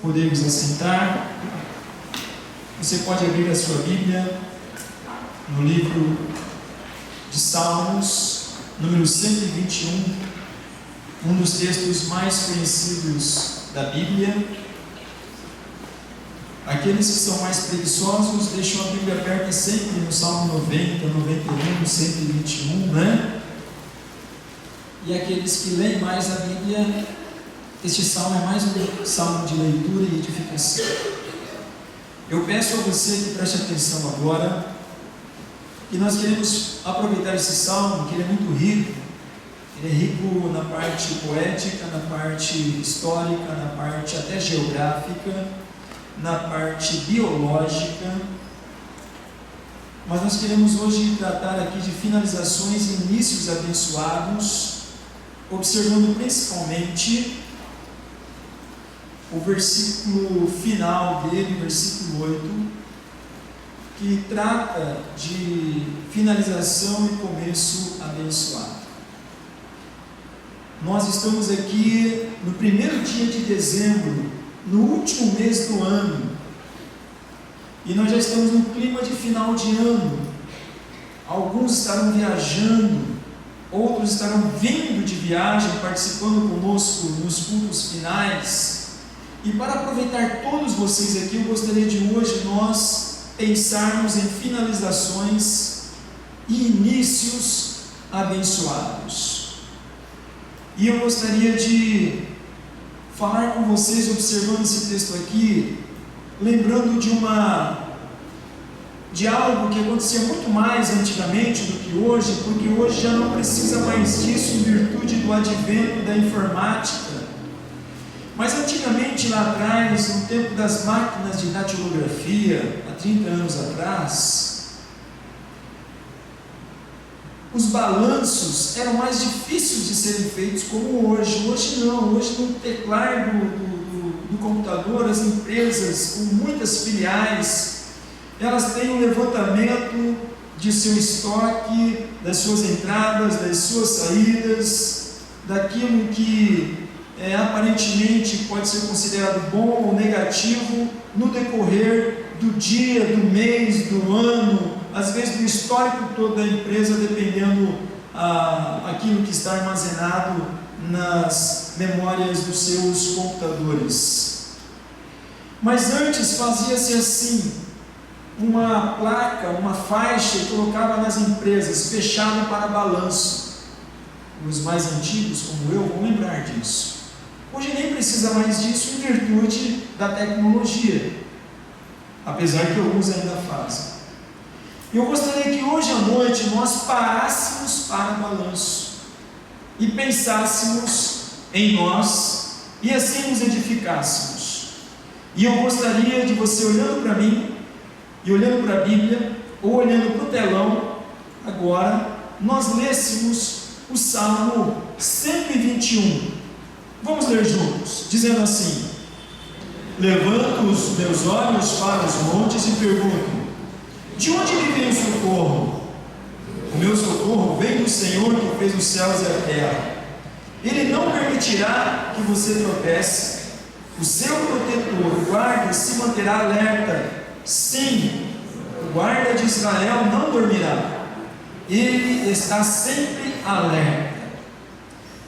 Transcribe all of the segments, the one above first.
Podemos assentar. Você pode abrir a sua Bíblia no livro de Salmos, número 121, um dos textos mais conhecidos da Bíblia. Aqueles que são mais preguiçosos deixam a Bíblia aberta sempre no Salmo 90, 91, 121, né? E aqueles que leem mais a Bíblia, este salmo é mais um salmo de leitura e edificação. Eu peço a você que preste atenção agora, que nós queremos aproveitar esse salmo, que ele é muito rico. Ele é rico na parte poética, na parte histórica, na parte até geográfica, na parte biológica. Mas nós queremos hoje tratar aqui de finalizações e inícios abençoados, observando principalmente o versículo final dele, versículo 8, que trata de finalização e começo abençoado. Nós estamos aqui no primeiro dia de dezembro, no último mês do ano, e nós já estamos no clima de final de ano. Alguns estarão viajando, outros estarão vindo de viagem, participando conosco nos cultos finais. E para aproveitar todos vocês aqui, eu gostaria de hoje nós pensarmos em finalizações e inícios abençoados. E eu gostaria de falar com vocês, observando esse texto aqui, lembrando de algo que acontecia muito mais antigamente do que hoje, porque hoje já não precisa mais disso em virtude do advento da informática. Mas antigamente, lá atrás, no tempo das máquinas de datilografia, há 30 anos atrás, os balanços eram mais difíceis de serem feitos como hoje. Hoje não, hoje no teclado do computador, as empresas com muitas filiais, elas têm um levantamento de seu estoque, das suas entradas, das suas saídas, daquilo que aparentemente pode ser considerado bom ou negativo no decorrer do dia, do mês, do ano, às vezes do histórico todo da empresa, dependendo aquilo que está armazenado nas memórias dos seus computadores. Mas antes fazia-se assim, uma placa, uma faixa, e colocava nas empresas, fechado para balanço. Os mais antigos, como eu, vão lembrar disso. Hoje nem precisa mais disso em virtude da tecnologia, apesar que alguns ainda fazem. E eu gostaria que hoje à noite nós parássemos para o balanço e pensássemos em nós e assim nos edificássemos. E eu gostaria de você, olhando para mim e olhando para a Bíblia, ou olhando para o telão, agora nós lêssemos o Salmo 121. Vamos ler juntos, dizendo assim: levanto os meus olhos para os montes e pergunto: de onde me vem o socorro? O meu socorro vem do Senhor que fez os céus e a terra. Ele não permitirá que você tropece. O seu protetor, o guarda, se manterá alerta. Sim, o guarda de Israel não dormirá. Ele está sempre alerta.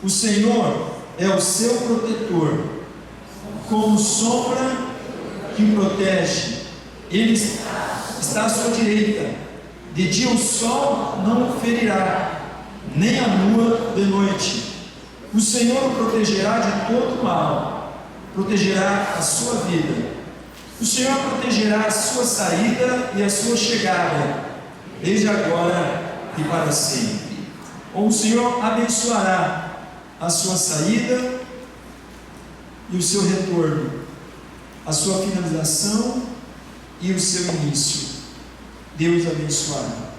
O Senhor é o seu protetor, como sombra que o protege. Ele está à sua direita. De dia o sol não o ferirá, nem a lua de noite. O Senhor o protegerá de todo mal, protegerá a sua vida. O Senhor protegerá a sua saída e a sua chegada, desde agora e para sempre. Ou o Senhor abençoará a sua saída e o seu retorno, a sua finalização e o seu início. Deus abençoará.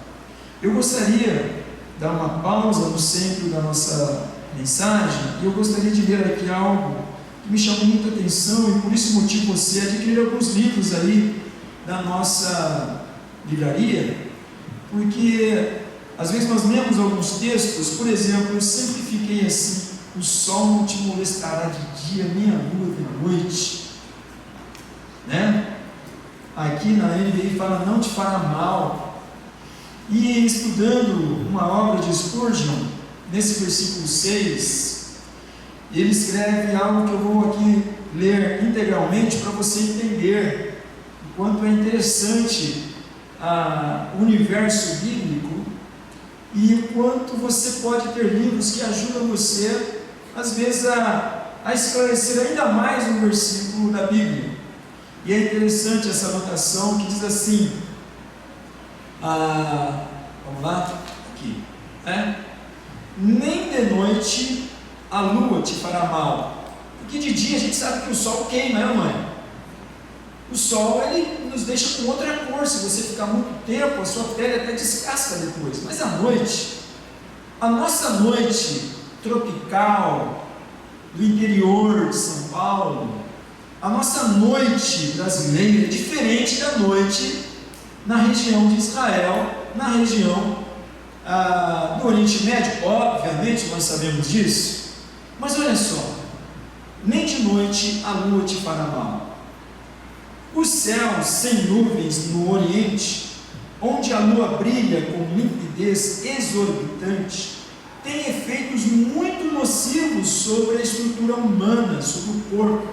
Eu gostaria de dar uma pausa no centro da nossa mensagem, e eu gostaria de ler aqui algo que me chamou muita atenção, e por esse motivo você adquirir alguns livros aí da nossa livraria, porque às vezes nós lemos alguns textos. Por exemplo, eu sempre fiquei assim: o sol não te molestará de dia, nem a lua de noite. né? Aqui na NVI fala não te fará mal. E estudando uma obra de Spurgeon, nesse versículo 6, ele escreve algo que eu vou aqui ler integralmente para você entender o quanto é interessante o universo bíblico e o quanto você pode ter livros que ajudam você, às vezes, a esclarecer ainda mais um versículo da Bíblia. E é interessante essa anotação que diz assim, vamos lá, aqui, nem de noite a lua te fará mal, porque de dia a gente sabe que o sol queima, né, mãe? O sol, ele nos deixa com outra cor. Se você ficar muito tempo, a sua pele até descasca depois. Mas à noite, a nossa noite tropical do interior de São Paulo, a nossa noite brasileira é diferente da noite na região de Israel, na região do Oriente Médio. Obviamente nós sabemos disso, mas olha só, nem de noite a lua te fará mal. Os céus sem nuvens no Oriente, onde a lua brilha com limpidez exorbitante, tem efeitos muito nocivos sobre a estrutura humana, sobre o corpo.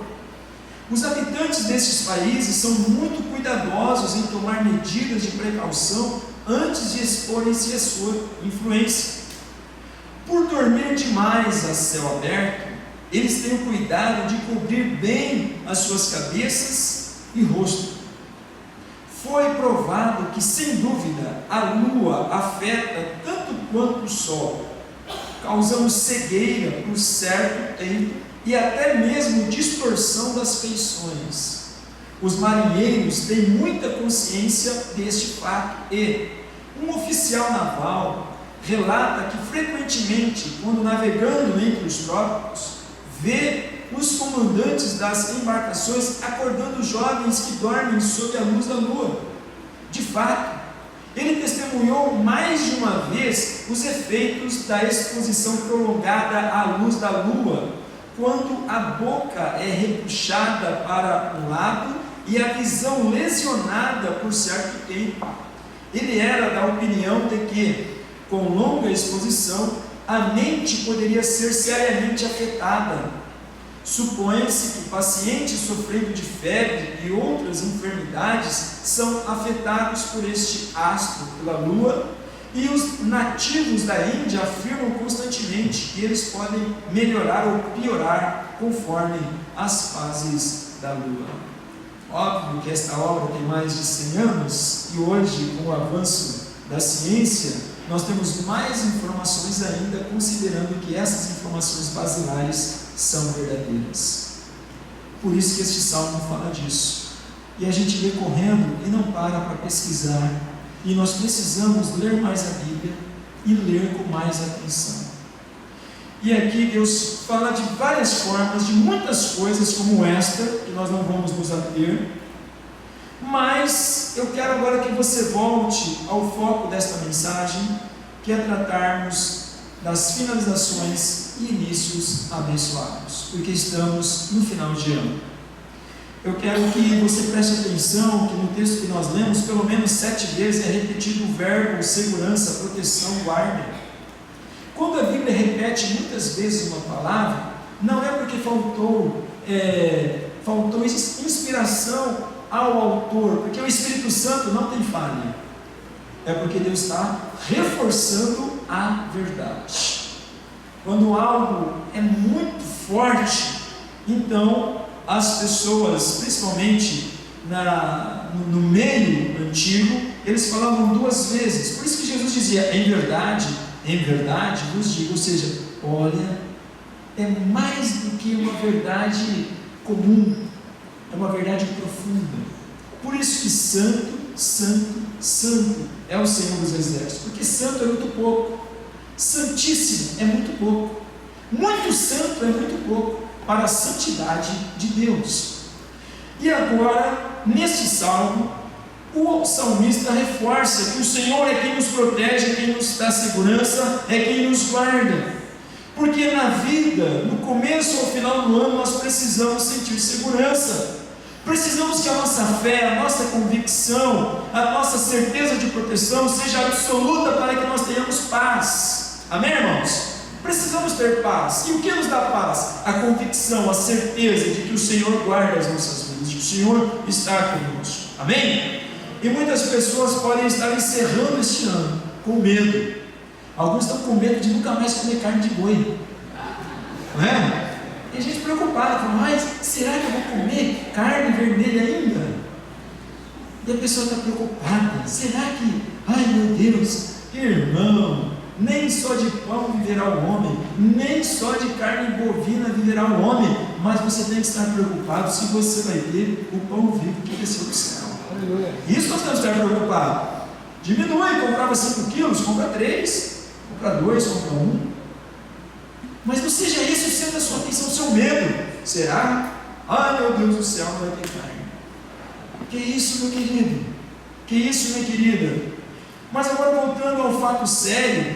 Os habitantes destes países são muito cuidadosos em tomar medidas de precaução antes de exporem-se à sua influência. Por dormir demais a céu aberto, eles têm o cuidado de cobrir bem as suas cabeças e rosto. Foi provado que, sem dúvida, a lua afeta tanto quanto o sol, causando cegueira por certo tempo e até mesmo distorção das feições. Os marinheiros têm muita consciência deste fato e um oficial naval relata que frequentemente, quando navegando entre os trópicos, vê os comandantes das embarcações acordando jovens que dormem sob a luz da lua. De fato, ele testemunhou mais de uma vez os efeitos da exposição prolongada à luz da lua, quando a boca é repuxada para um lado e a visão lesionada por certo tempo. Ele era da opinião de que, com longa exposição, a mente poderia ser seriamente afetada. Supõe-se que pacientes sofrendo de febre e outras enfermidades são afetados por este astro, pela lua, e os nativos da Índia afirmam constantemente que eles podem melhorar ou piorar conforme as fases da lua. Óbvio que esta obra tem mais de 100 anos e hoje, com o avanço da ciência, nós temos mais informações ainda, considerando que essas informações basilares são verdadeiras. Por isso que este salmo fala disso. E a gente lê correndo e não para pesquisar. E nós precisamos ler mais a Bíblia e ler com mais atenção. E aqui Deus fala de várias formas, de muitas coisas como esta, que nós não vamos nos ater. Mas eu quero agora que você volte ao foco desta mensagem, que é tratarmos das finalizações e inícios abençoados, porque estamos no final de ano. Eu quero que você preste atenção que no texto que nós lemos, pelo menos 7 vezes é repetido o verbo segurança, proteção, guarda. Quando a Bíblia repete muitas vezes uma palavra, não é porque faltou inspiração ao autor, porque o Espírito Santo não tem falha, é porque Deus está reforçando a verdade. Quando algo é muito forte, então as pessoas, principalmente no meio antigo, eles falavam 2 vezes. Por isso que Jesus dizia, em verdade vos digo, ou seja, olha, é mais do que uma verdade comum, é uma verdade profunda. Por isso que santo, santo, santo é o Senhor dos Exércitos, porque santo é muito pouco, santíssimo é muito pouco, muito santo é muito pouco para a santidade de Deus. E agora, neste salmo, o salmista reforça que o Senhor é quem nos protege, é quem nos dá segurança, é quem nos guarda, porque na vida, no começo ou final do ano, nós precisamos sentir segurança. Precisamos que a nossa fé, a nossa convicção, a nossa certeza de proteção seja absoluta para que nós tenhamos paz. Amém, irmãos? Precisamos ter paz. E o que nos dá paz? A convicção, a certeza de que o Senhor guarda as nossas vidas, de que o Senhor está conosco. Amém? E muitas pessoas podem estar encerrando este ano com medo. Alguns estão com medo de nunca mais comer carne de boi. Não é? E a gente preocupada, fala, mas será que eu vou comer carne vermelha ainda? E a pessoa está preocupada, será que, ai meu Deus, irmão, nem só de pão viverá o homem, nem só de carne bovina viverá o homem, mas você tem que estar preocupado se você vai ter o pão vivo que desceu do céu. Isso nós temos que estar preocupados. Diminui, comprava 5 quilos, compra 3, compra 2, compra 1. Mas não seja esse o centro da sua atenção, o seu medo. Será? Ai meu Deus do céu, não vai ter carne. Que isso, meu querido? Que isso, minha querida? Mas agora voltando ao fato sério,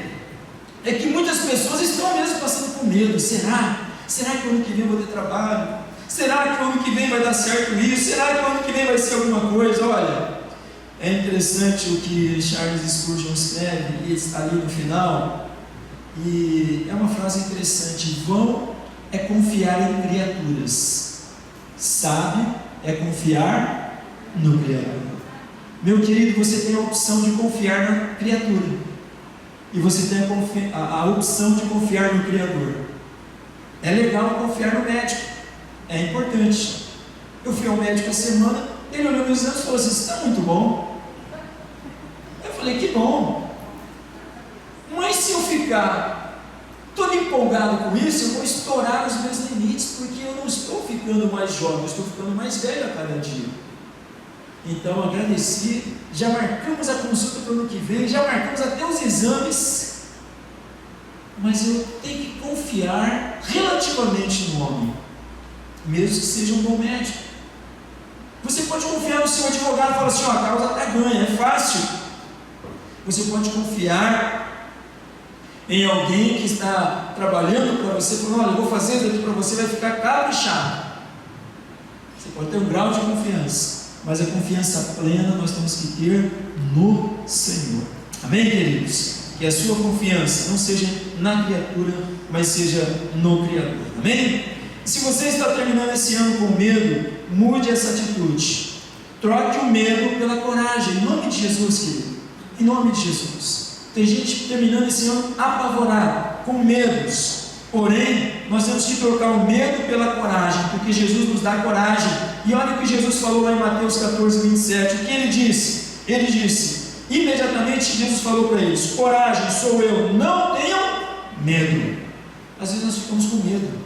é que muitas pessoas estão mesmo passando por medo. Será? Será que o ano que vem eu vou ter trabalho? Será que o ano que vem vai dar certo isso? Será que o ano que vem vai ser alguma coisa? Olha, é interessante o que Charles Spurgeon escreve, e está ali no final. E é uma frase interessante: vão é confiar em criaturas, sábio é confiar no Criador. Meu querido, você tem a opção de confiar na criatura, e você tem a opção de confiar no Criador. É legal confiar no médico, é importante. Eu fui ao médico essa semana, ele olhou meus exames e falou assim: você está muito bom. Eu falei: que bom. Mas se eu ficar todo empolgado com isso, eu vou estourar os meus limites, porque eu não estou ficando mais jovem, eu estou ficando mais velho a cada dia. Então agradeci, já marcamos a consulta para o ano que vem, já marcamos até os exames, mas eu tenho que confiar relativamente no homem, mesmo que seja um bom médico. Você pode confiar no seu advogado e falar assim: ó, a causa está ganha, é fácil. Você pode confiar em alguém que está trabalhando para você, falando: olha, eu vou fazer isso aqui para você, vai ficar caprichado. Você pode ter um grau de confiança, mas a confiança plena nós temos que ter no Senhor. Amém, queridos? Que a sua confiança não seja na criatura, mas seja no Criador. Amém? Se você está terminando esse ano com medo, mude essa atitude. Troque o medo pela coragem, em nome de Jesus, querido. Em nome de Jesus. Tem gente terminando esse ano apavorada, com medos. Porém, nós temos que trocar o medo pela coragem, porque Jesus nos dá coragem. E olha o que Jesus falou lá em Mateus 14, 27. O que ele disse? Ele disse, imediatamente Jesus falou para eles: coragem, sou eu, não tenham medo. Às vezes nós ficamos com medo.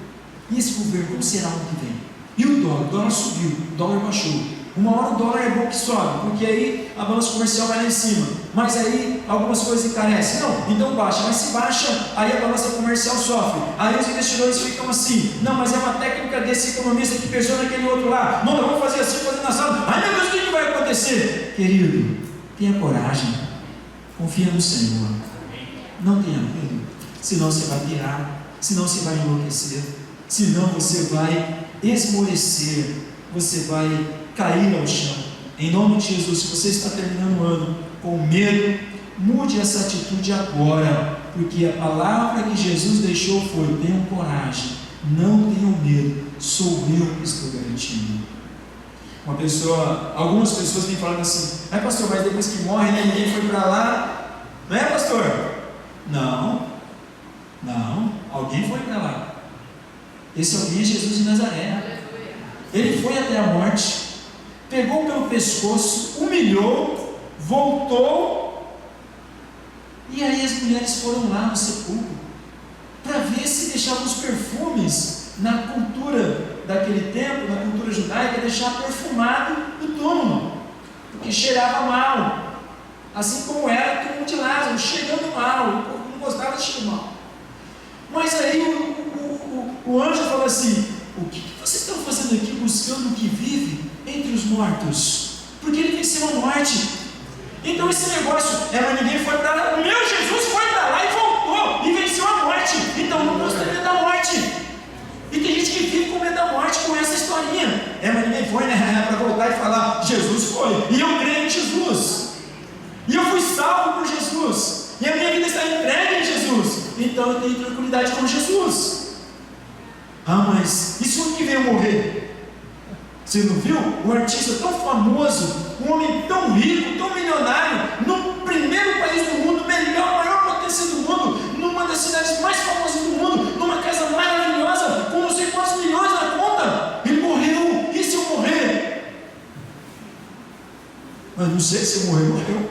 E esse governo, como será o ano que vem? E o dólar subiu, o dólar baixou. Uma hora o dólar é bom que sobe, porque aí a balança comercial vai lá em cima, mas aí algumas coisas encarecem. Não, então baixa, mas se baixa, aí a balança comercial sofre, aí os investidores ficam assim: não, mas é uma técnica desse economista que pensou naquele outro lá, não, vamos fazer assim, fazer na sala, ai meu Deus, o que vai acontecer? Querido, tenha coragem, confia no Senhor, não tenha medo, senão você vai pirar, senão você vai enlouquecer, senão você vai esmorecer, você vai cair ao chão. Em nome de Jesus, se você está terminando o ano com medo, mude essa atitude agora, porque a palavra que Jesus deixou foi: tenham coragem, não tenham medo, sou eu que estou garantindo. Algumas pessoas têm falado assim: pastor, mas depois que morre, né, ninguém foi para lá, não é, pastor? Não, alguém foi para lá. Esse alguém é Jesus de Nazaré. Ele foi até a morte, pegou pelo pescoço, humilhou, voltou, e aí as mulheres foram lá no sepulcro para ver se deixavam os perfumes. Na cultura daquele tempo, na cultura judaica, deixar perfumado o túmulo, porque cheirava mal, assim como era o túmulo de Lázaro, cheirando mal, o povo não gostava de cheirar mal. Mas aí o anjo falou assim: o que vocês estão fazendo aqui buscando o que vive entre os mortos? Porque ele venceu a morte. Então esse negócio, mas ninguém foi para lá. O meu Jesus foi para lá e voltou e venceu a morte. Então não posso ter medo da morte. E tem gente que vive com medo da morte com essa historinha. Mas ninguém foi, né? Para Jesus foi, e eu creio em Jesus, e eu fui salvo por Jesus, e a minha vida está entregue em Jesus, então eu tenho tranquilidade com Jesus. Mas isso ano que veio morrer? Você não viu? Um artista tão famoso, um homem tão rico, tão milionário, no primeiro país do mundo, maior potência do mundo, numa das cidades mais famosas do mundo, numa casa maravilhosa, com não sei quantos milhões na conta, ele morreu. E se eu morrer? Mas não sei, se eu morrer, morreu.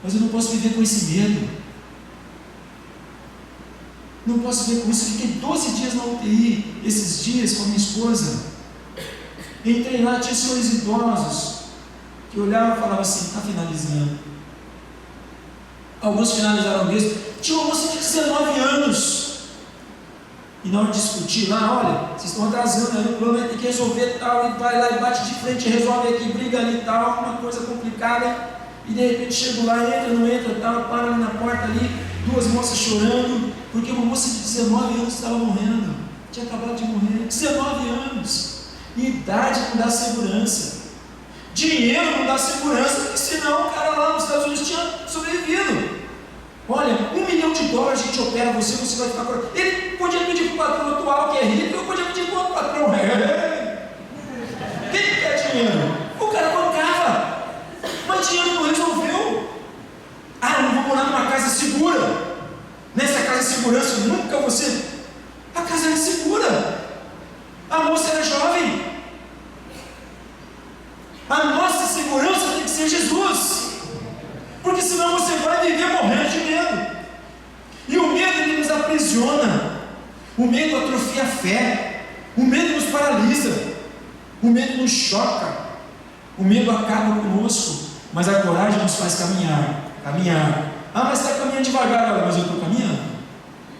Mas eu não posso viver com esse medo. Não posso viver com isso. Fiquei 12 dias na UTI, esses dias com a minha esposa. Entrei lá, tinha senhores idosos que olhavam e falavam assim: está finalizando. Alguns finalizaram mesmo. Tinha uma moça de 19 anos. E na hora de discutir lá, olha, vocês estão atrasando aí, o plano vai ter que resolver tal, e vai lá e bate de frente, resolve aqui, briga ali e tal, uma coisa complicada. E de repente chego lá, entra, não entra, tal, para ali na porta ali, duas moças chorando, porque uma moça de 19 anos estava morrendo, tinha acabado de morrer. 19 anos. E idade não dá segurança, dinheiro não dá segurança, porque senão o cara lá nos Estados Unidos tinha sobrevivido. Olha, $1 milhão a gente opera você vai ficar com... Ele podia pedir para o patrão atual que é rico, eu podia pedir para o outro patrão. Quem quer dinheiro? O cara bancava, mas dinheiro não resolveu. Eu não vou morar numa casa segura. Nessa casa de segurança nunca você... A casa era segura. A moça era jovem. A nossa segurança tem que ser Jesus, porque senão você vai viver morrendo de medo. E o medo, ele nos aprisiona. O medo atrofia a fé. O medo nos paralisa. O medo nos choca. O medo acaba conosco. Mas a coragem nos faz caminhar. Mas está caminhando devagar. Olha, mas eu estou caminhando.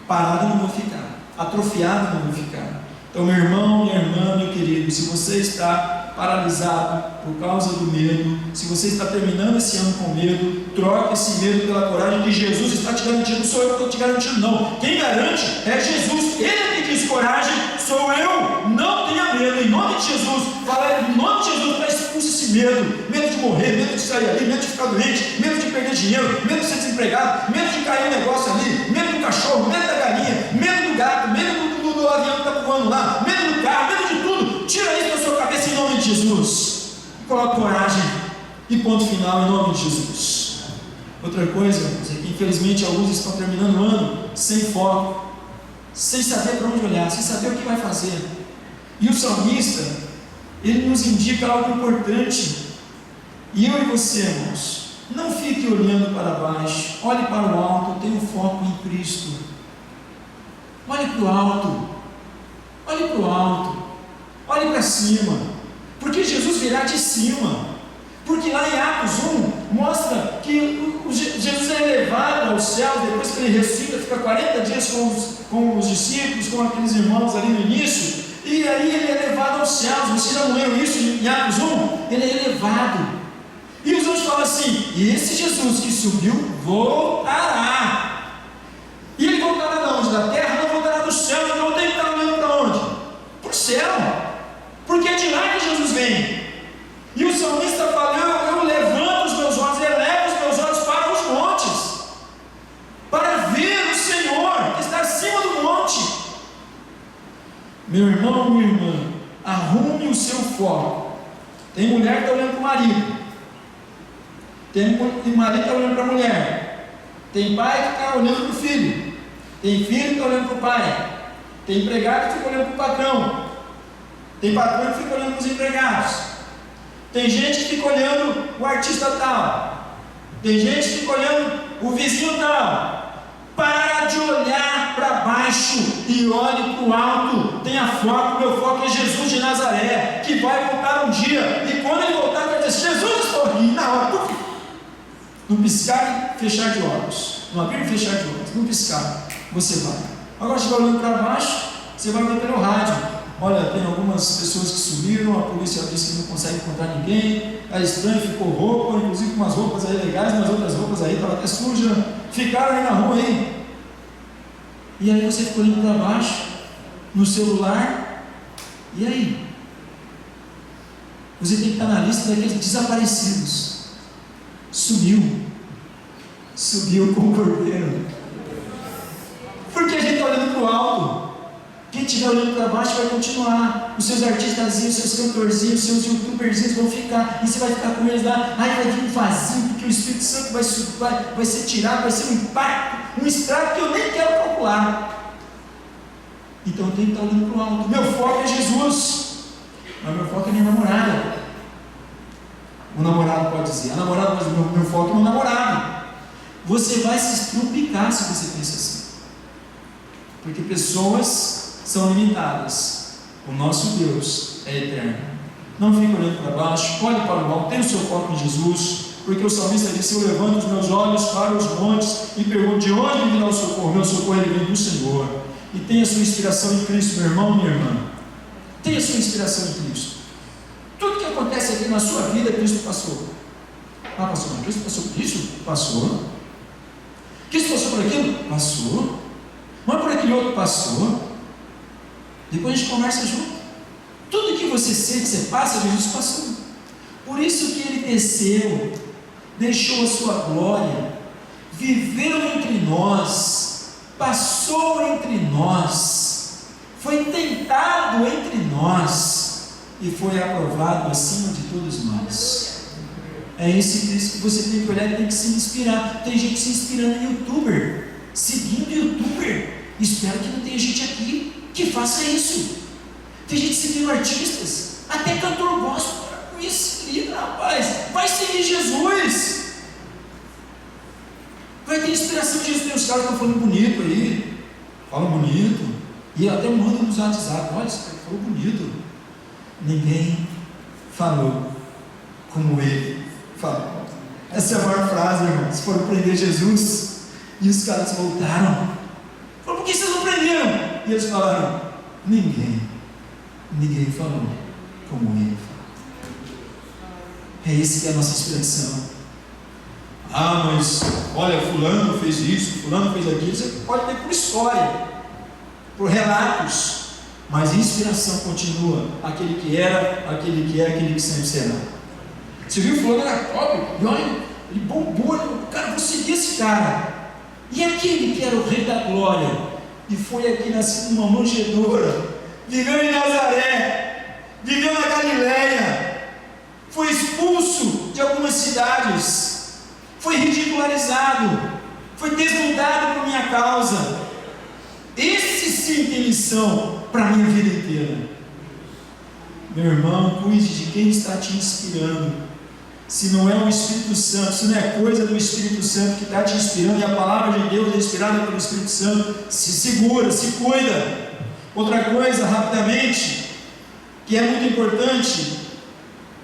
Parado não vou ficar. Atrofiado não vou ficar. Então, meu irmão, minha irmã, meu querido, se você está paralisado por causa do medo, se você está terminando esse ano com medo, troque esse medo pela coragem que Jesus está te garantindo. Não sou eu que estou te garantindo, não. Quem garante é Jesus. Ele que diz coragem, sou eu. Não tenha medo, em nome de Jesus. Fala em nome de Jesus para expulsar esse medo. Medo de morrer, medo de sair ali, medo de ficar doente, medo de perder dinheiro, medo de ser desempregado, medo de cair um negócio ali, medo do cachorro, medo da galinha, medo do gato, medo do avião que está voando lá, medo do carro, medo de tudo. Tira isso da sua cabeça em nome de Jesus. Coloque coragem e ponto final em nome de Jesus. Outra coisa, infelizmente alguns estão terminando o ano sem foco, sem saber para onde olhar, sem saber o que vai fazer. E o salmista, ele nos indica algo importante. E eu e você, irmãos, não fique olhando para baixo, olhe para o alto, tenha um foco em Cristo. Olhe para o alto, olhe para o alto, olhe para cima, porque Jesus virá de cima. Porque lá em Atos 1 mostra que Jesus é elevado ao céu, depois que ele ressuscita, fica 40 dias com os discípulos, com aqueles irmãos ali no início, e aí ele é levado aos céus. Vocês já não leram isso em Atos 1? Ele é elevado, e os anjos falam assim: esse Jesus que subiu voltará. E ele voltará de onde? Da terra? Não voltará do céu. Então eu tenho que estar olhando para onde? Para o céu, porque é de lá que Jesus vem. E o salmista fala: eu levanto os meus olhos, elevo os meus olhos para os montes, para ver o Senhor que está acima do monte. Meu irmão, minha irmã, arrume o seu foco. Tem mulher que está olhando para o marido, tem marido que está olhando para a mulher, tem pai que está olhando para o filho, tem filho que está olhando para o pai, tem empregado que fica olhando para o patrão, tem patrão que fica olhando para os empregados, tem gente que fica olhando o artista tal, tem gente que fica olhando o vizinho tal. Para de olhar para baixo e olhe para o alto. Tenha foco. Meu foco é Jesus de Nazaré, que vai voltar um dia, e quando ele voltar vai dizer: Jesus está aqui, na hora. No piscar e fechar de olhos, no abrir e fechar de olhos, no piscar, você vai. Agora você vai olhando para baixo, você vai ver pelo rádio: olha, tem algumas pessoas que sumiram, a polícia disse que não consegue encontrar ninguém, é estranho, ficou roupa, inclusive umas roupas aí legais, mas outras roupas aí estavam até sujas, ficaram aí na rua aí. E aí você fica olhando para baixo, no celular, e aí? Você tem que estar na lista daqueles desaparecidos. Sumiu com o cordeiro. Porque a gente está olhando para o alto. Quem estiver olhando para baixo vai continuar. Os seus artistazinhos, os seus cantorzinhos, os seus youtuberzinhos vão ficar. E você vai ficar com eles lá. Aí vai vir um vazio, porque o Espírito Santo vai ser tirado, vai ser um impacto, um estrago que eu nem quero calcular. Então eu tenho que estar olhando para o alto. Meu foco é Jesus. Mas meu foco é minha namorada. O namorado pode dizer, a namorada, mas meu foco é meu namorado. Você vai se estrupicar se você pensa assim. Porque pessoas são limitadas. O nosso Deus é eterno. Não fique olhando para baixo, olhe para o alto, tenha o seu foco em Jesus. Porque o salmista disse: eu levanto os meus olhos para os montes e pergunto: de onde virá o socorro? Meu socorro ele vem do Senhor. E tenha sua inspiração em Cristo, meu irmão, minha irmã. Tenha sua inspiração em Cristo. Tudo que acontece aqui na sua vida, Cristo passou. Ah, pastor, mas Cristo passou por isso? Passou. Cristo passou por aquilo? Passou. Mas por aquele outro? Passou. Depois a gente conversa junto. Tudo que você sente, você passa, Jesus passou. Por isso que ele desceu, deixou a sua glória, viveu entre nós, passou entre nós, foi tentado entre nós e foi aprovado acima de todos nós. É esse Cristo que você tem que olhar e tem que se inspirar. Tem gente se inspirando em youtuber, seguindo youtuber. Espero que não tenha gente aqui que faça isso. Tem gente seguindo artistas, até cantor gospel. Com isso, querido, rapaz, vai seguir Jesus. Vai ter inspiração de Jesus. Tem os caras que estão falando bonito aí, falam bonito, e até mandam nos WhatsApp: olha, esse cara falou bonito. Ninguém falou como ele falou. Essa é a maior frase, irmãos. Foram prender Jesus e os caras voltaram. Falaram: por que vocês não prenderam? E eles falaram: ninguém falou como ele falou. É esse que é a nossa inspiração. Ah, mas olha, fulano fez isso, fulano fez aquilo. Você pode ter por história, por relatos, mas a inspiração continua. Aquele que era, aquele que é, aquele que sempre será. Você viu, fulano era top, e olha, ele bombou, cara, vou seguir esse cara. E aquele que era o rei da glória, e foi aqui nascido numa manjedoura, viveu em Nazaré, viveu na Galileia, foi expulso de algumas cidades, foi ridicularizado, foi desnudado por minha causa. Esse sim tem missão para a minha vida inteira. Meu irmão, cuide de quem está te inspirando. Se não é o Espírito Santo, se não é coisa do Espírito Santo que está te inspirando, e a palavra de Deus é inspirada pelo Espírito Santo, se segura, se cuida. Outra coisa, rapidamente, que é muito importante,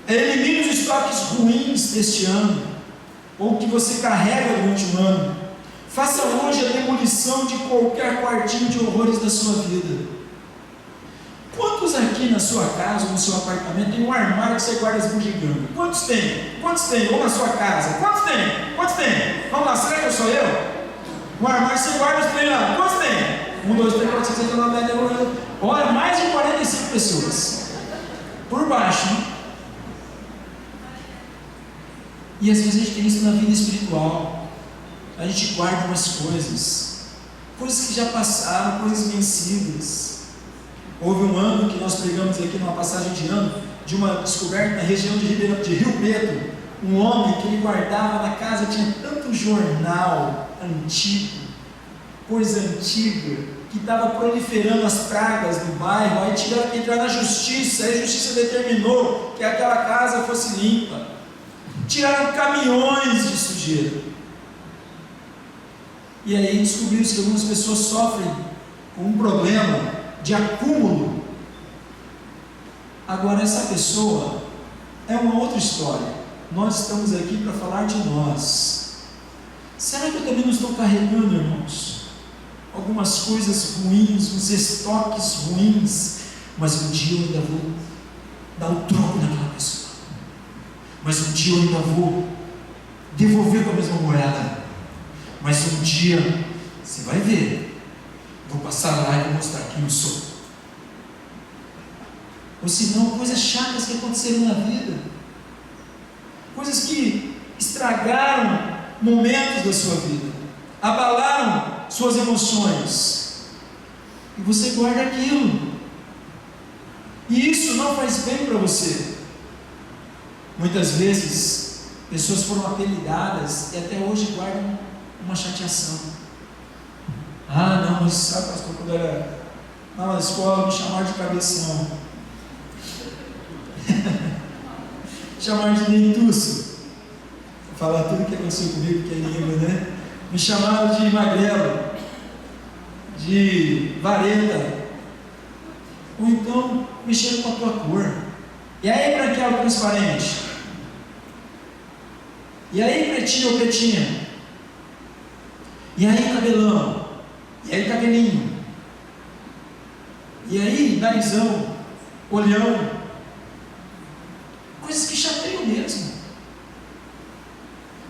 é elimine os estoques ruins deste ano, ou que você carrega durante o ano. Faça hoje a demolição de qualquer quartinho de horrores da sua vida. Quantos aqui na sua casa, no seu apartamento, tem um armário que você guarda as bugigangas? Quantos tem? Quantos tem? Ou na sua casa? Quantos tem? Quantos tem? Vamos lá, será que eu sou eu? Um armário você guarda os trem lá. Quantos tem? 1, 2, 3, 4, 5, 6, 7, 8, 9, 10, 11. Olha, mais de 45 pessoas. Por baixo, hein? E às vezes a gente tem isso na vida espiritual. A gente guarda umas coisas que já passaram, coisas vencidas. Houve um ano que nós pregamos aqui numa passagem de ano, de uma descoberta na região de Rio Preto, um homem que ele guardava na casa, tinha tanto jornal antigo, coisa antiga, que estava proliferando as pragas do bairro. Aí tiveram que entrar na justiça, aí a justiça determinou que aquela casa fosse limpa. Tiraram caminhões de sujeira. E aí descobriu-se que algumas pessoas sofrem com um problema de acúmulo. Agora, essa pessoa é uma outra história. Nós estamos aqui para falar de nós. Será que eu também não estou carregando, irmãos, algumas coisas ruins, uns estoques ruins? Mas um dia eu ainda vou dar o troco naquela pessoa. Mas um dia eu ainda vou devolver com a mesma moeda. Mas um dia, você vai ver, vou passar lá e vou mostrar quem eu sou. ou se não, coisas chatas que aconteceram na vida, coisas que estragaram momentos da sua vida, abalaram suas emoções, e você guarda aquilo, e isso não faz bem para você. Muitas vezes, pessoas foram apelidadas e até hoje guardam uma chateação. Ah, não, mas sabe, pastor, quando eu era na escola me chamaram de cabeção, chamaram de dentuço, vou falar tudo que aconteceu comigo, que é língua, né? Me chamaram de magrelo, de vareta, ou então mexeram com a tua cor. E aí, branquelo transparente? E aí, pretinho ou pretinha? E aí, cabelão? E aí, cabelinho? E aí, narizão? Olhão? Coisas que chateiam mesmo.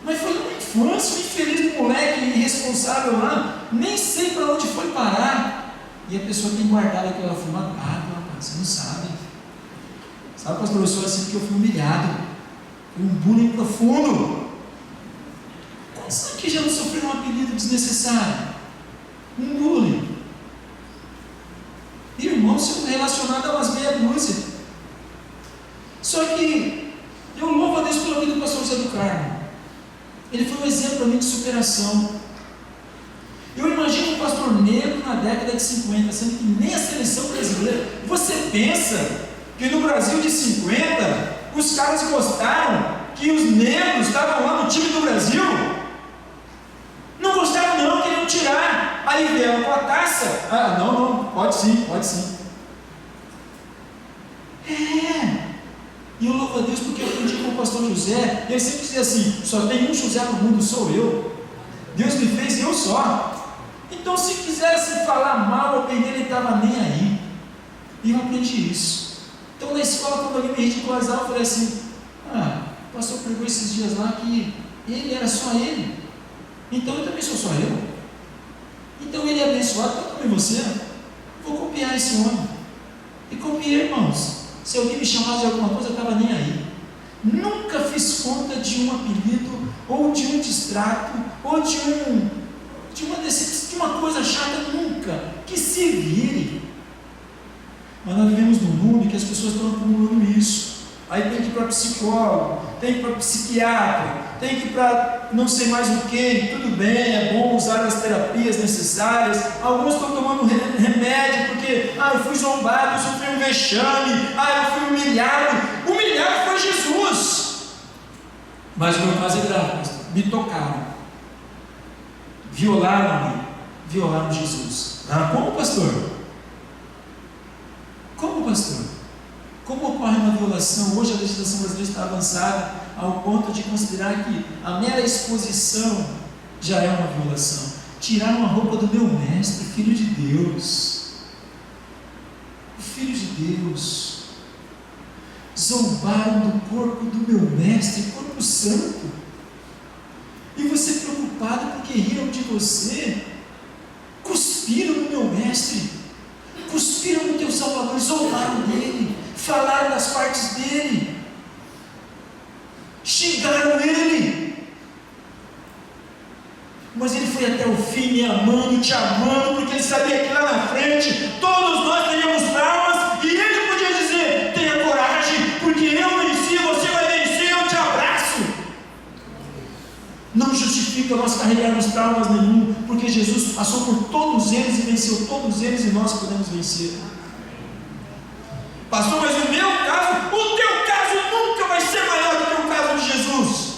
Mas foi uma infância, um infeliz moleque irresponsável lá, nem sei para onde foi parar. E a pessoa tem guardado aquela fuma. Ah, rapaz, você não sabe. Sabe, pastor, eu sou assim porque eu fui humilhado. Foi um bullying profundo. Quantos aqui já não sofreram um apelido desnecessário? Um bullying. Irmão, sendo relacionado a umas meia dúzia. Só que eu louvo a Deus pela vida do pastor José do Carmo. Ele foi um exemplo para mim de superação. Eu imagino um pastor negro na década de 50, sendo que nem a seleção brasileira. Você pensa que no Brasil de 50, os caras gostaram que os negros estavam lá no time do Brasil? Não gostaram não, queriam tirar. Aí vieram com a taça. Ah, não, pode sim, pode sim. E eu louvo a Deus porque eu aprendi com o pastor José, e ele sempre dizia assim: só tem um José no mundo, sou eu. Deus me fez e eu só. Então se quisesse falar mal ou perder, ele estava nem aí. E eu aprendi isso. Então na escola, quando alguém me ridicularizava, eu falei assim: o pastor pregou esses dias lá que ele era só ele, então eu também sou só eu. Então ele é abençoado, então também você. Vou copiar esse homem. E copiei, irmãos. Se alguém me chamasse de alguma coisa, eu estava nem aí. Nunca fiz conta de um apelido, ou de um distrato, ou de uma coisa chata, nunca. Que se vire. Mas nós vivemos num mundo em que as pessoas estão acumulando isso. Aí tem que ir para psicólogo, tem que ir para psiquiatra, tem que ir para não sei mais o que. Tudo bem, é bom usar as terapias necessárias. Alguns estão tomando remédio porque eu fui zombado, eu sofri um vexame, eu fui humilhado. Humilhado foi Jesus. Mas o meu caso é grave, pastor. Me tocaram, violaram-me, violaram Jesus. Como, pastor? Como, pastor? Como ocorre uma violação? Hoje a legislação brasileira está avançada ao ponto de considerar que a mera exposição já é uma violação. Tiraram a roupa do meu mestre, filho de Deus. O filho de Deus. Zombaram do corpo do meu mestre, corpo santo. E você preocupado porque riram de você. Cuspiram no meu mestre. Cuspiram no teu Salvador, zombaram dele, falaram das partes dele, xingaram ele, mas ele foi até o fim me amando, te amando, porque ele sabia que lá na frente todos nós teríamos traumas, e ele podia dizer: tenha coragem, porque eu venci, você vai vencer, eu te abraço. Não justifica nós carregarmos traumas nenhum, porque Jesus passou por todos eles e venceu todos eles, e nós podemos vencer. Pastor, mas o meu caso, o teu caso nunca vai ser maior do que o caso de Jesus,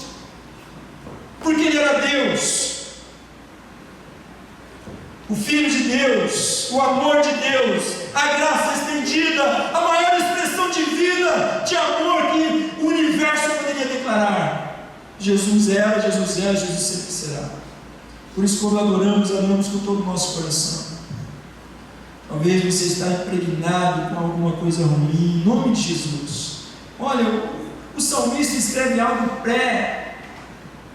porque ele era Deus, o Filho de Deus, o amor de Deus, a graça estendida, a maior expressão de vida, de amor que o universo poderia declarar. Jesus era, Jesus é, Jesus sempre será. Por isso, quando adoramos com todo o nosso coração. Talvez você está impregnado com alguma coisa ruim, em nome de Jesus. Olha, o salmista escreve algo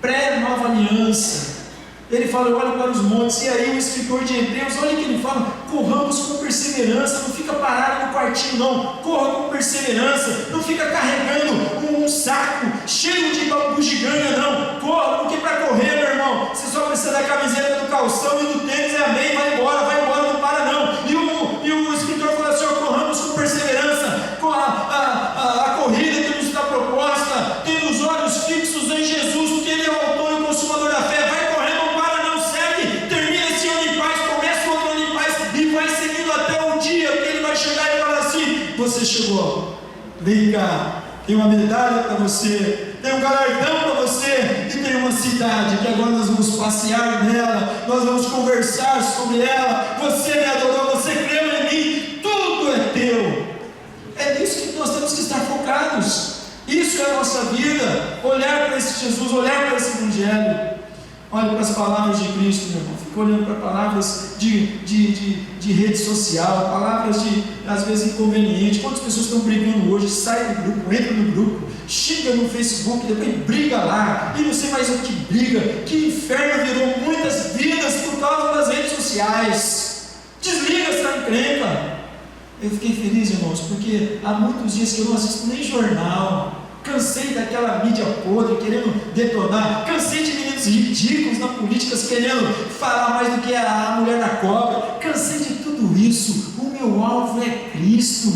pré-nova aliança. Ele fala, eu olho para os montes, e aí o escritor de Hebreus, olha o que ele fala, corramos com perseverança, não fica parado no quartinho não, corra com perseverança, não fica carregando um saco cheio de bugiganga não, corra, porque para correr, meu irmão, você só precisa da camiseta, do calção e do tênis, amém, vai embora, não para não. E o escritor fala assim, corramos com perseverança, a corrida que nos está proposta, tendo os olhos fixos em Jesus, porque Ele é o autor e o consumador da fé, vai correndo, não para, não segue, termina esse ano em paz, começa o outro ano em paz, e vai seguindo até o dia que Ele vai chegar e falar assim, você chegou, vem cá, tem uma medalha para você, tem um galardão para você, e tem uma cidade que agora nós vamos passear nela, nós vamos conversar sobre ela, você me adorou, você creu em mim, tudo é teu. É nisso que nós temos que estar focados. Isso é a nossa vida. Olhar para esse Jesus, olhar para esse Evangelho. Olhe para as palavras de Cristo, meu irmão. Fica olhando para palavras de rede social, palavras às vezes inconvenientes. Quantas pessoas estão brigando hoje? Sai do grupo, entra no grupo, xinga no Facebook, depois briga lá, e não sei mais o que briga. Que inferno virou muitas vidas por causa das redes sociais. Desliga essa encrenca. Eu fiquei feliz, irmãos, porque há muitos dias que eu não assisto nem jornal. Cansei daquela mídia podre querendo detonar. Cansei de meninos ridículos na política querendo falar mais do que a mulher da cobra. Cansei de tudo isso. O meu alvo é Cristo.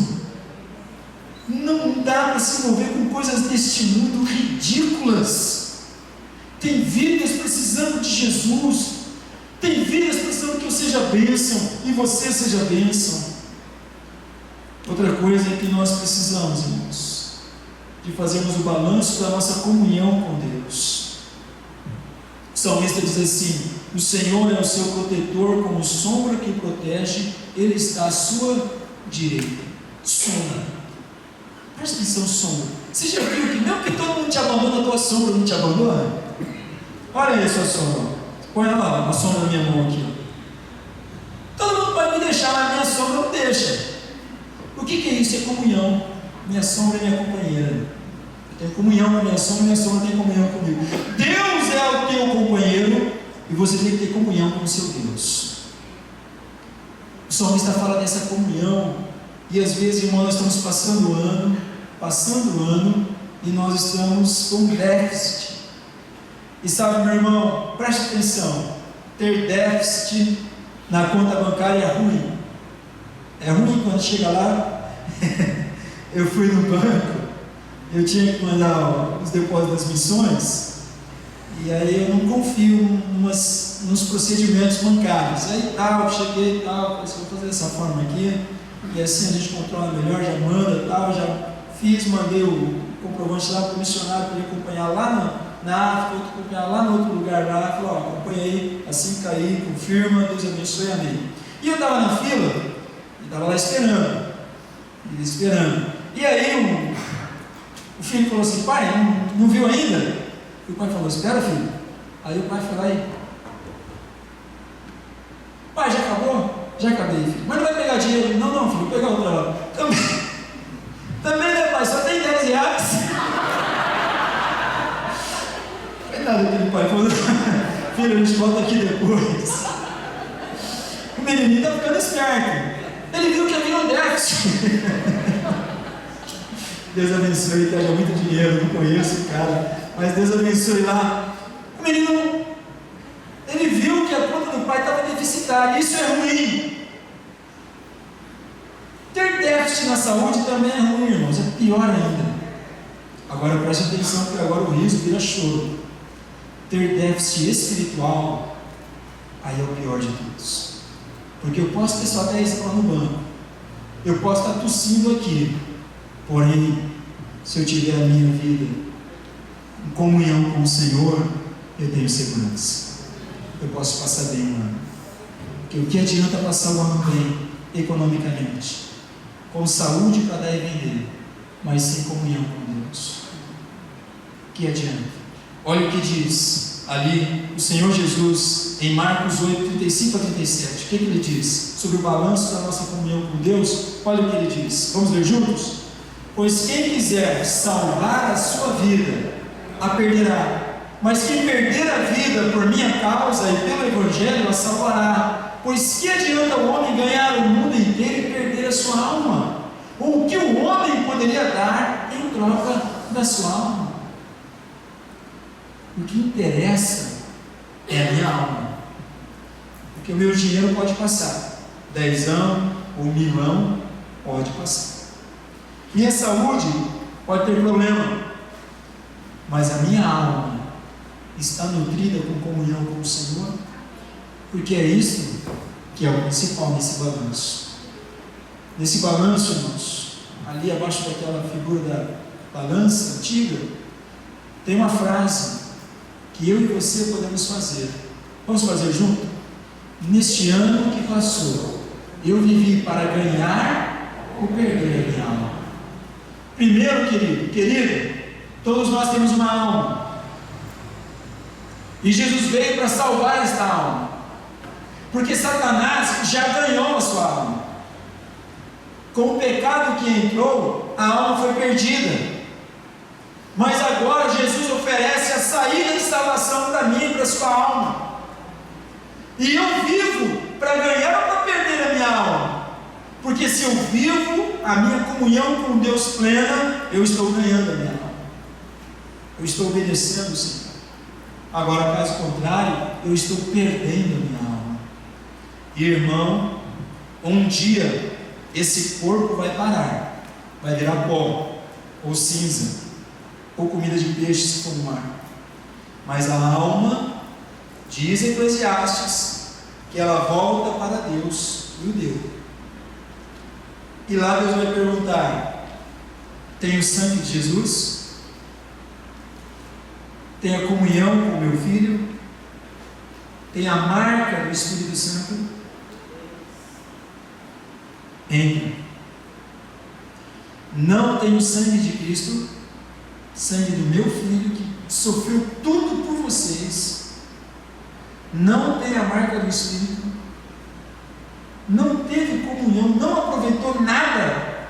Não dá para se envolver com coisas deste mundo ridículas. Tem vidas precisando de Jesus. Tem vidas precisando que eu seja bênção e você seja bênção. Outra coisa é que nós precisamos, irmãos, de fazermos o balanço da nossa comunhão com Deus. O salmista diz assim: o Senhor é o seu protetor, como sombra que protege, Ele está à sua direita. Sombra. Presta atenção, sombra. Você já viu que mesmo que todo mundo te abandona, a tua sombra não te abandona? Olha aí a sua sombra. Põe lá, a sombra na minha mão aqui. Todo mundo pode me deixar, mas a minha sombra não deixa. O que é isso? É comunhão. Minha sombra é minha companheira. Eu tenho comunhão com a minha sombra tem comunhão comigo. Deus é o teu companheiro e você tem que ter comunhão com o seu Deus. O salmista fala dessa comunhão e às vezes, irmão, nós estamos passando o ano e nós estamos com déficit. E sabe, meu irmão, preste atenção, ter déficit na conta bancária é ruim. É ruim quando chega lá. Eu fui no banco, eu tinha que mandar os depósitos das missões, e aí eu não confio nos procedimentos bancários. Aí cheguei falei assim, vou fazer dessa forma aqui, e assim a gente controla melhor, já manda já fiz, mandei o comprovante lá para o missionário para ele acompanhar lá na África, outro acompanhar lá no outro lugar lá, falou, acompanha aí, assim cair, confirma, Deus abençoe, amém. E eu estava na fila, estava lá esperando. E aí o filho falou assim, pai, não viu ainda? E o pai falou, espera, filho. Aí o pai foi lá e, pai, já acabou? Já acabei, filho. Mas não vai pegar dinheiro? Não, filho, vou pegar outra lá. Também, né, pai? Só tem 10 reais. Coitado daquele pai, falou, filho, a gente volta aqui depois. O menininho está ficando esperto. Ele viu que havia um déficit. Deus abençoe, que haja muito dinheiro, não conheço o cara, mas Deus abençoe lá. O menino, ele viu que a conta do pai estava deficitária. Isso é ruim. Ter déficit na saúde também é ruim, irmãos, é pior ainda. Agora preste atenção, porque agora o riso vira choro. Ter déficit espiritual, aí é o pior de todos. Porque eu posso ter só 10 lá no banco, eu posso estar tossindo aqui, porém, se eu tiver a minha vida em comunhão com o Senhor, eu tenho segurança. Eu posso passar bem um ano. Porque o que adianta passar o ano bem, economicamente, com saúde para dar e vender, mas sem comunhão com Deus? O que adianta? Olha o que diz ali o Senhor Jesus em Marcos 8, 35 a 37. O que ele diz sobre o balanço da nossa comunhão com Deus? Olha o que ele diz. Vamos ler juntos? Pois quem quiser salvar a sua vida, a perderá. mas quem perder a vida por minha causa e pelo Evangelho a salvará. Pois que adianta o homem ganhar o mundo inteiro e perder a sua alma? Ou o que o homem poderia dar em troca da sua alma? O que interessa é a minha alma. Porque o meu dinheiro pode passar, 10 anos ou 1000 anos, pode passar. Minha saúde pode ter problema, mas a minha alma está nutrida com comunhão com o Senhor, porque é isso que é o principal nesse balanço. Nesse balanço, irmãos, ali abaixo daquela figura da balança antiga, tem uma frase que eu e você podemos fazer. Vamos fazer junto? Neste ano que passou, eu vivi para ganhar ou perder a minha alma? Primeiro, querido, todos nós temos uma alma. E Jesus veio para salvar esta alma. Porque Satanás já ganhou a sua alma. Com o pecado que entrou, a alma foi perdida. Mas agora Jesus oferece a saída de salvação para mim e para a sua alma. E eu vivo para ganhar ou para perder a minha alma? Porque se eu vivo a minha comunhão com Deus plena, eu estou ganhando a minha alma. Eu estou obedecendo o Senhor. Agora, caso contrário, eu estou perdendo a minha alma. Irmão, um dia esse corpo vai parar, vai virar pó, ou cinza, ou comida de peixe se for no mar. Mas a alma, diz Eclesiastes, que ela volta para Deus e o deu. E lá Deus vai perguntar: tem o sangue de Jesus? Tem a comunhão com o meu filho? Tem a marca do Espírito Santo? Entra. Não tem o sangue de Cristo, sangue do meu filho que sofreu tudo por vocês. Não tem a marca do Espírito, não teve comunhão, não aproveitou nada.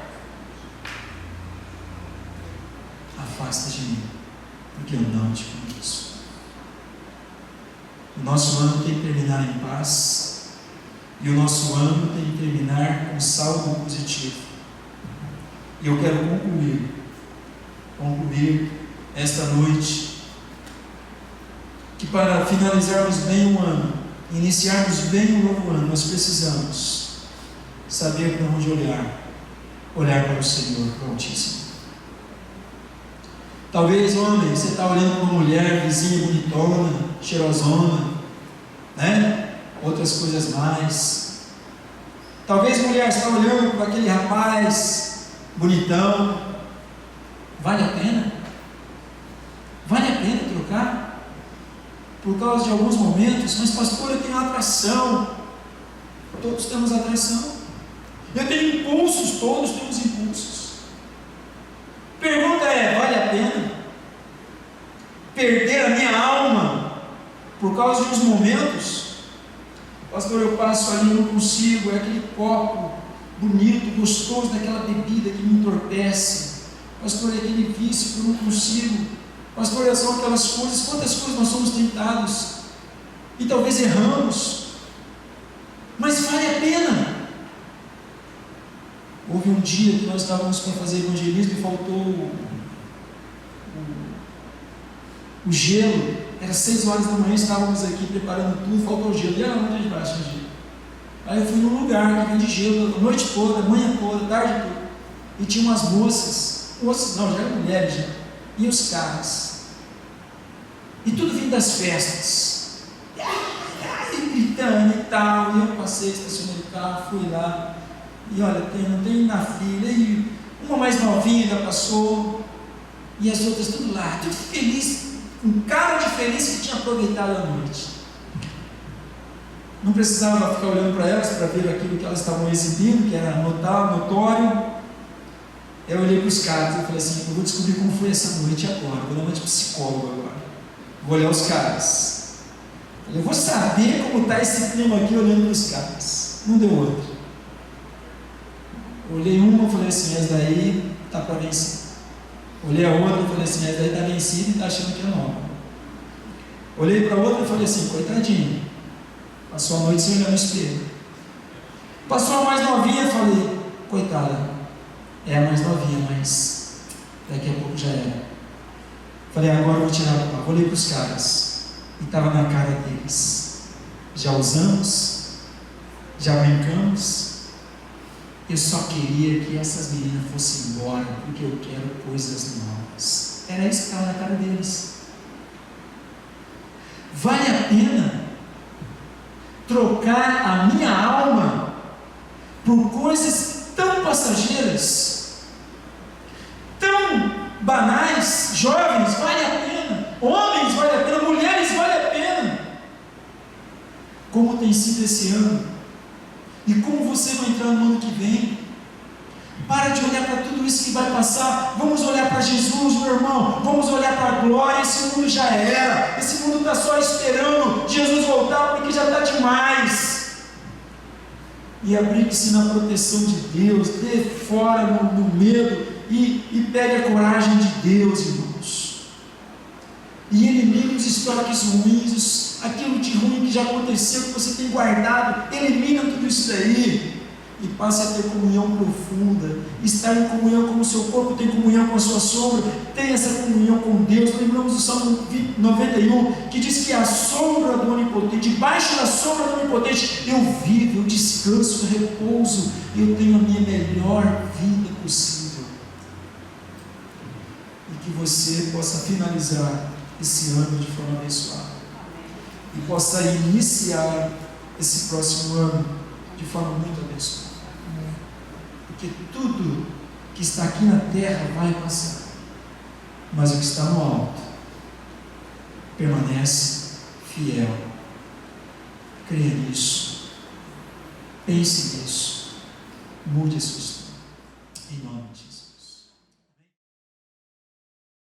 Afasta de mim, porque eu não te conheço. O nosso ano tem que terminar em paz, e o nosso ano tem que terminar com saldo positivo. E eu quero concluir esta noite, que para finalizarmos bem o ano, iniciarmos bem o novo ano, nós precisamos saber para onde olhar para o Senhor, para o Altíssimo. Talvez, homem, você está olhando para uma mulher, vizinha, bonitona, cheirosona, né? Outras coisas mais. Talvez, mulher, você está olhando para aquele rapaz bonitão. Vale a pena? Vale a pena trocar? Por causa de alguns momentos? Mas, pastor, eu tenho atração. Todos temos atração. Eu tenho impulsos, todos temos impulsos. Pergunta é: vale a pena perder a minha alma por causa de uns momentos? Pastor, eu passo ali e não consigo, é aquele copo bonito, gostoso daquela bebida que me entorpece. Pastor, é aquele vício que eu não consigo. Pastor, são aquelas coisas, quantas coisas nós somos tentados e talvez erramos, mas vale a pena. Houve um dia que nós estávamos para fazer evangelismo e faltou o gelo. Era 6 horas da manhã, estávamos aqui preparando tudo, faltou o gelo. E onde a gente vai achar gelo? Aí eu fui num lugar que vende gelo a noite toda, a manhã toda, a tarde toda. E tinha umas moças não, já eram mulheres já. E os caras. E tudo vindo das festas. E gritando e tal. E eu passei, estacionei o carro, fui lá. E olha, não tem na fila. E uma mais novinha ainda passou. E as outras tudo lá, tudo feliz, com cara de feliz que tinha aproveitado a noite. Não precisava ficar olhando para elas para ver aquilo que elas estavam exibindo, que era notório. Eu olhei para os caras e falei assim: eu vou descobrir como foi essa noite agora, vou dar uma de psicólogo agora, vou olhar os caras, eu vou saber como está esse clima aqui olhando para os caras. Não deu outra. Olhei uma e falei assim: essa daí está para vencer. Olhei a outra e falei assim: essa daí está vencida e está achando que é nova. Olhei para a outra e falei assim: coitadinho, passou a noite sem olhar no espelho. Passou a mais novinha e falei: coitada, é a mais novinha, mas daqui a pouco já era. Falei: agora eu vou tirar o papo. Olhei para os caras e estava na cara deles: já usamos, já brincamos. Eu só queria que essas meninas fossem embora, porque eu quero coisas novas. Era isso que estava na cara deles. Vale a pena trocar a minha alma por coisas tão passageiras, tão banais? Jovens, vale a pena. Homens, vale a pena. Mulheres, vale a pena. Como tem sido esse ano? E como você vai entrar no ano que vem? Para de olhar para tudo isso que vai passar. Vamos olhar para Jesus, meu irmão. Vamos olhar para a glória. Esse mundo já era. Esse mundo está só esperando Jesus voltar, porque já está demais. E abrigue-se na proteção de Deus. Dê fora no medo. E pegue a coragem de Deus, irmãos. E elimine os estoques ruins, aquilo de ruim que já aconteceu, que você tem guardado. Elimina tudo isso daí e passe a ter comunhão profunda, estar em comunhão com o seu corpo, tem comunhão com a sua sombra, tem essa comunhão com Deus. Lembramos do Salmo 91, que diz que a sombra do Onipotente, debaixo da sombra do Onipotente, eu vivo, eu descanso, eu repouso, eu tenho a minha melhor vida possível. E que você possa finalizar esse ano de forma abençoada e possa iniciar esse próximo ano de forma muito abençoada, porque tudo que está aqui na terra vai passar, mas o que está no alto permanece fiel. Creia nisso, pense nisso, mude a sua história, em nome de Jesus.